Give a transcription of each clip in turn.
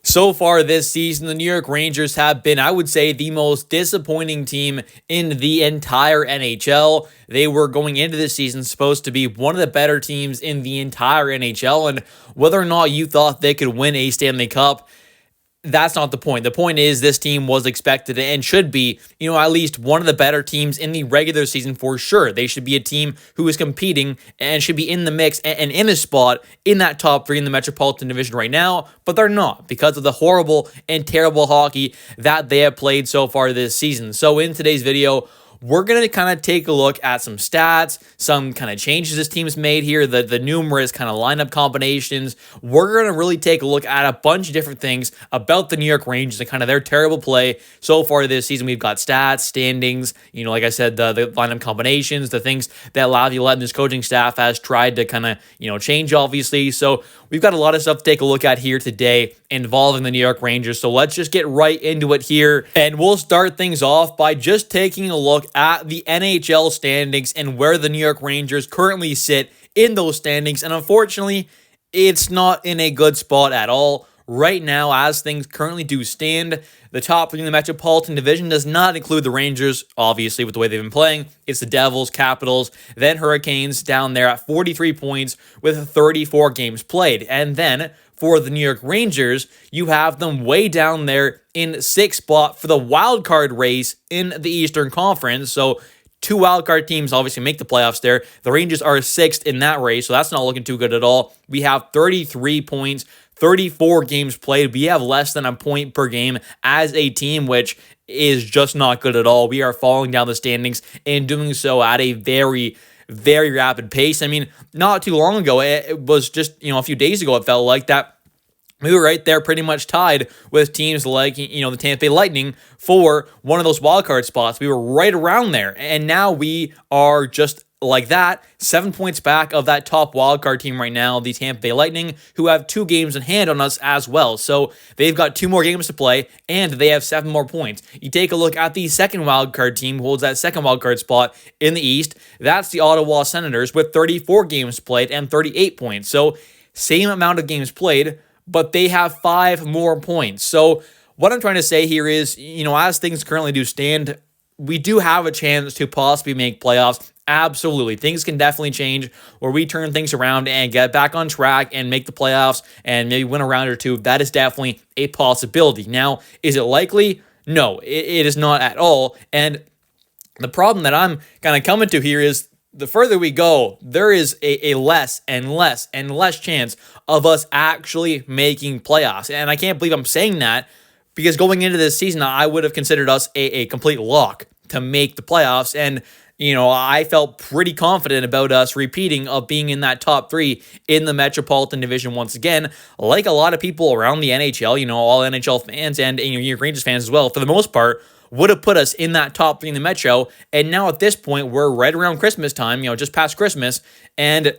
So far this season, the New York Rangers have been, I would say, the most disappointing team in the entire NHL. They were going into this season supposed to be one of the better teams in the entire NHL, and whether or not you thought they could win a Stanley Cup, that's not the point. The point is this team was expected and should be, at least one of the better teams in the regular season for sure. They should be a team who is competing and should be in the mix and in a spot in that top three in the Metropolitan Division right now, but they're not because of the horrible and terrible hockey that they have played so far this season. So in today's video, we're going to kind of take a look at some stats, some kind of changes this team's made here, the numerous kind of lineup combinations. We're going to really take a look at a bunch of different things about the New York Rangers and kind of their terrible play so far this season. We've got stats, standings, like I said, the lineup combinations, the things that Lavi Lett and this coaching staff has tried to kind of, change, obviously. So we've got a lot of stuff to take a look at here today involving the New York Rangers. So let's just get right into it here. And we'll start things off by just taking a look at the NHL standings and where the New York Rangers currently sit in those standings. And unfortunately, it's not in a good spot at all. Right now, as things currently do stand, the top three in the Metropolitan Division does not include the Rangers, obviously, with the way they've been playing. It's the Devils, Capitals, then Hurricanes down there at 43 points with 34 games played. And then for the New York Rangers, you have them way down there in sixth spot for the wild card race in the Eastern Conference. So two wildcard teams obviously make the playoffs there. The Rangers are sixth in that race, so that's not looking too good at all. We have 33 points, 34 games played. We have less than a point per game as a team, which is just not good at all. We are falling down the standings and doing so at a very, very rapid pace. I mean, not too long ago, it was just, a few days ago, it felt like that. We were right there pretty much tied with teams like, the Tampa Bay Lightning for one of those wildcard spots. We were right around there. And now we are just like that, 7 points back of that top wildcard team right now, the Tampa Bay Lightning, who have 2 games in hand on us as well. So they've got 2 more games to play, and they have 7 more points. You take a look at the second wildcard team who holds that second wildcard spot in the East. That's the Ottawa Senators with 34 games played and 38 points. So same amount of games played, but they have 5 more points. So what I'm trying to say here is, as things currently do stand, we do have a chance to possibly make playoffs. Absolutely. Things can definitely change where we turn things around and get back on track and make the playoffs and maybe win a round or two. That is definitely a possibility. Now, is it likely? No, it is not at all. And the problem that I'm kind of coming to here is the further we go, there is a less and less and less chance of us actually making playoffs. And I can't believe I'm saying that because going into this season, I would have considered us a complete lock to make the playoffs. And I felt pretty confident about us repeating of being in that top 3 in the Metropolitan Division once again. Like a lot of people around the NHL, all NHL fans and New York Rangers fans as well, for the most part, would have put us in that top 3 in the Metro. And now at this point, we're right around Christmas time, just past Christmas. And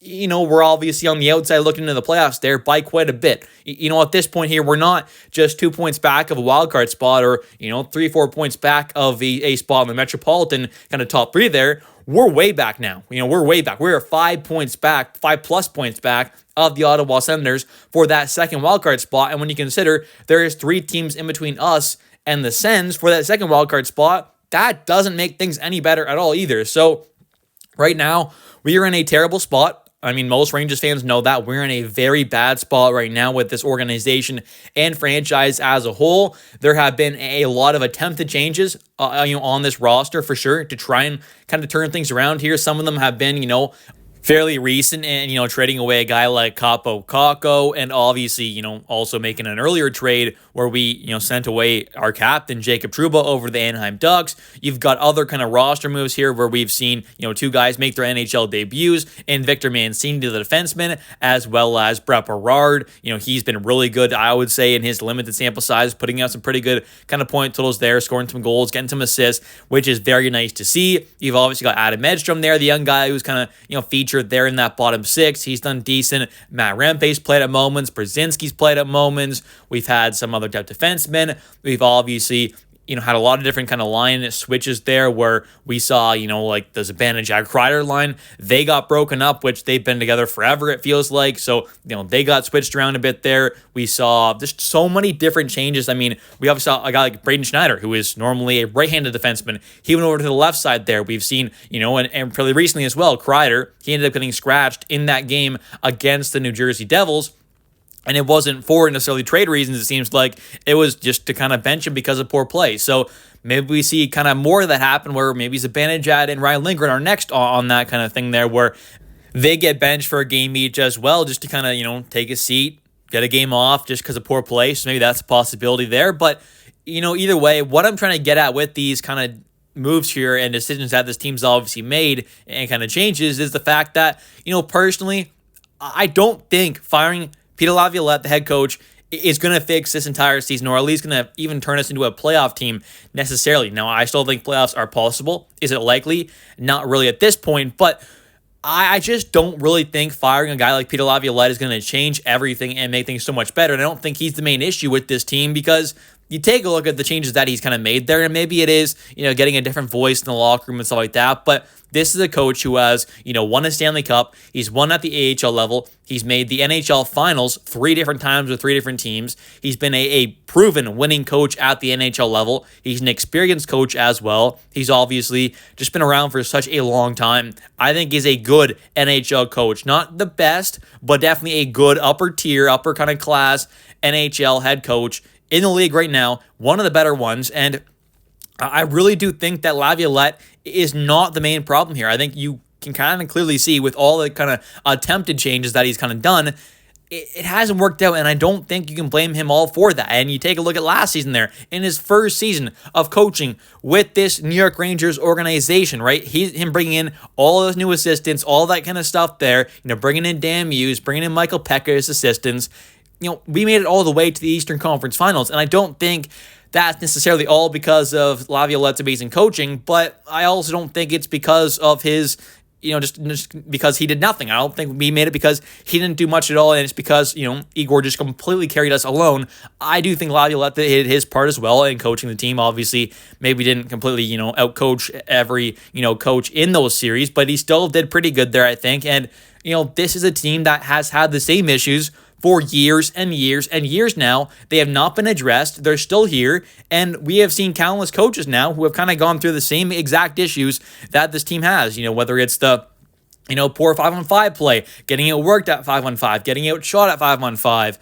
we're obviously on the outside looking into the playoffs there by quite a bit. At this point here, we're not just 2 points back of a wild card spot or, 3-4 points back of a spot in the Metropolitan kind of top 3 there. We're way back now. We're way back. We're 5 points back, 5+ points back of the Ottawa Senators for that second wild card spot. And when you consider there is 3 teams in between us and the Sens for that second wild card spot, that doesn't make things any better at all either. So right now, we are in a terrible spot. I mean, most Rangers fans know that we're in a very bad spot right now with this organization and franchise as a whole. There have been a lot of attempted changes, on this roster for sure to try and kind of turn things around here. Some of them have been, fairly recent and, trading away a guy like Capo Caco and obviously, also making an earlier trade where we, sent away our captain, Jacob Trouba, over the Anaheim Ducks. You've got other kind of roster moves here where we've seen, 2 guys make their NHL debuts in Victor Mancini, the defenseman, as well as Brett Berard. He's been really good, I would say, in his limited sample size, putting out some pretty good kind of point totals there, scoring some goals, getting some assists, which is very nice to see. You've obviously got Adam Edstrom there, the young guy who's kind of, featured there in that bottom 6. He's done decent. Matt Rempe's played at moments. Brzezinski's played at moments. We've had some other depth defensemen. We've obviously had a lot of different kind of line switches there where we saw, like the Zabana Jack Ryder line, they got broken up, which they've been together forever, it feels like. So, they got switched around a bit there. We saw just so many different changes. I mean, we obviously saw a guy like Braden Schneider, who is normally a right-handed defenseman. He went over to the left side there. We've seen, and fairly recently as well, Kreider, he ended up getting scratched in that game against the New Jersey Devils. And it wasn't for necessarily trade reasons, it seems like. It was just to kind of bench him because of poor play. So maybe we see kind of more of that happen where maybe Zibanejad and Ryan Lindgren are next on that kind of thing there where they get benched for a game each as well just to kind of, take a seat, get a game off just because of poor play. So maybe that's a possibility there. But, either way, what I'm trying to get at with these kind of moves here and decisions that this team's obviously made and kind of changes is the fact that, personally, I don't think firing Peter Laviolette, the head coach, is going to fix this entire season or at least going to even turn us into a playoff team necessarily. Now, I still think playoffs are possible. Is it likely? Not really at this point, but I just don't really think firing a guy like Peter Laviolette is going to change everything and make things so much better. And I don't think he's the main issue with this team because you take a look at the changes that he's kind of made there, and maybe it is, getting a different voice in the locker room and stuff like that, but this is a coach who has, won a Stanley Cup. He's won at the AHL level. He's made the NHL finals 3 different times with 3 different teams. He's been a proven winning coach at the NHL level. He's an experienced coach as well. He's obviously just been around for such a long time. I think he's a good NHL coach. Not the best, but definitely a good upper tier, upper kind of class NHL head coach in the league right now. One of the better ones. And I really do think that Laviolette is not the main problem here. I think you can kind of clearly see with all the kind of attempted changes that he's kind of done, it hasn't worked out, and I don't think you can blame him all for that. And you take a look at last season there, in his first season of coaching with this New York Rangers organization, right? Him bringing in all those new assistants, all that kind of stuff there, bringing in Dan Muse, bringing in Michael Pekka as assistants. We made it all the way to the Eastern Conference Finals, and I don't think that's necessarily all because of Laviolette's amazing coaching, but I also don't think it's because of his, just because he did nothing. I don't think we made it because he didn't do much at all, and it's because, Igor just completely carried us alone. I do think Laviolette did his part as well in coaching the team. Obviously, maybe didn't completely, outcoach every, coach in those series, but he still did pretty good there, I think. And, this is a team that has had the same issues for years and years and years now. They have not been addressed. They're still here. And we have seen countless coaches now who have kind of gone through the same exact issues that this team has, whether it's the poor 5-on-5 play, getting it worked at 5-on-5, getting outshot at 5-on-5,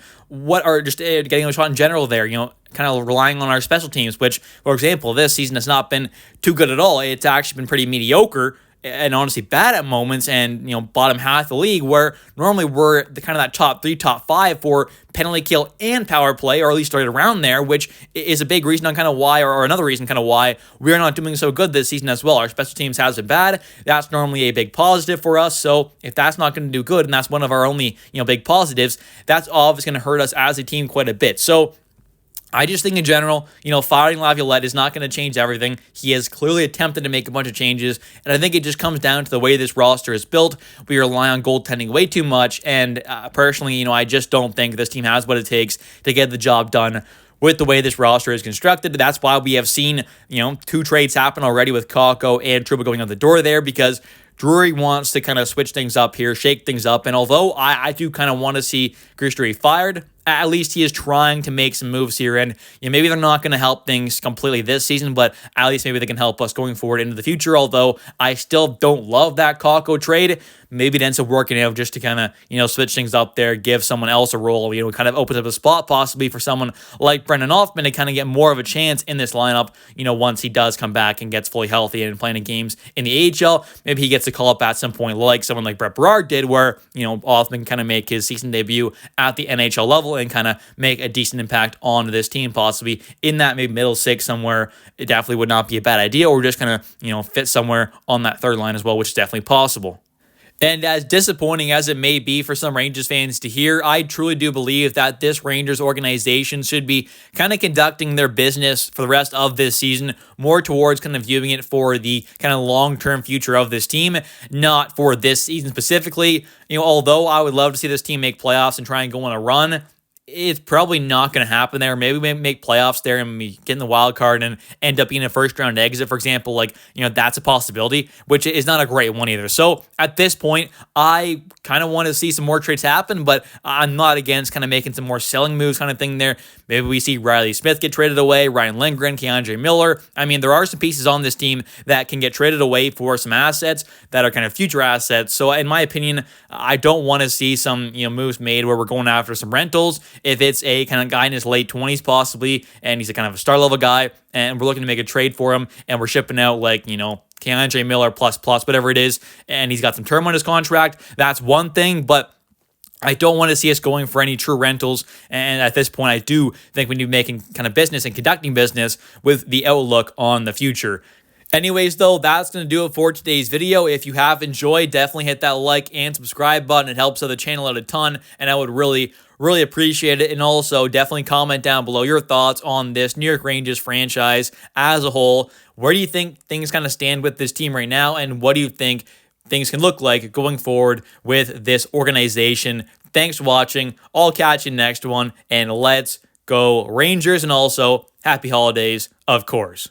or just getting outshot in general there, kind of relying on our special teams, which, for example, this season has not been too good at all. It's actually been pretty mediocre and honestly bad at moments, and bottom half of the league, where normally we're the kind of that top 3, top 5 for penalty kill and power play, or at least right around there, which is a big reason on kind of why, or another reason kind of why we're not doing so good this season as well. Our special teams has been bad. That's normally a big positive for us. So if that's not going to do good, and that's one of our only big positives, that's obviously going to hurt us as a team quite a bit. So I just think in general, firing Laviolette is not going to change everything. He has clearly attempted to make a bunch of changes, and I think it just comes down to the way this roster is built. We rely on goaltending way too much, and personally, I just don't think this team has what it takes to get the job done with the way this roster is constructed. That's why we have seen, 2 trades happen already with Kakko and Trouba going out the door there, because Drury wants to kind of switch things up here, shake things up. And although I do kind of want to see Chris Drury fired, at least he is trying to make some moves here. And maybe they're not going to help things completely this season, but at least maybe they can help us going forward into the future. Although I still don't love that Kakko trade. Maybe it ends up working out just to kind of, switch things up there, give someone else a role, kind of opens up a spot possibly for someone like Brendan Hoffman to kind of get more of a chance in this lineup, once he does come back and gets fully healthy and playing in games in the AHL. Maybe he gets a call up at some point like someone like Brett Berard did, where, Hoffman can kind of make his season debut at the NHL level and kind of make a decent impact on this team, possibly in that maybe middle 6 somewhere. It definitely would not be a bad idea, or just kind of, fit somewhere on that third line as well, which is definitely possible. And as disappointing as it may be for some Rangers fans to hear, I truly do believe that this Rangers organization should be kind of conducting their business for the rest of this season more towards kind of viewing it for the kind of long-term future of this team, not for this season specifically. Although I would love to see this team make playoffs and try and go on a run, it's probably not going to happen there. Maybe we make playoffs there and we get in the wild card and end up being a first round exit, for example. Like, that's a possibility, which is not a great one either. So at this point, I kind of want to see some more trades happen, but I'm not against kind of making some more selling moves kind of thing there. Maybe we see Riley Smith get traded away, Ryan Lindgren, Keandre Miller. I mean, there are some pieces on this team that can get traded away for some assets that are kind of future assets. So in my opinion, I don't want to see some moves made where we're going after some rentals. If it's a kind of guy in his late 20s possibly, and he's a kind of a star level guy, and we're looking to make a trade for him, and we're shipping out like, Keandre Miller plus, whatever it is, and he's got some term on his contract, that's one thing, but I don't want to see us going for any true rentals. And at this point, I do think we need to be making kind of business and conducting business with the outlook on the future. Anyways, though, that's going to do it for today's video. If you have enjoyed, definitely hit that like and subscribe button. It helps out the channel out a ton, and I would really appreciate it. And also, definitely comment down below your thoughts on this New York Rangers franchise as a whole. Where do you think things kind of stand with this team right now, and what do you think things can look like going forward with this organization? Thanks for watching. I'll catch you next one, and let's go Rangers, and also happy holidays, of course.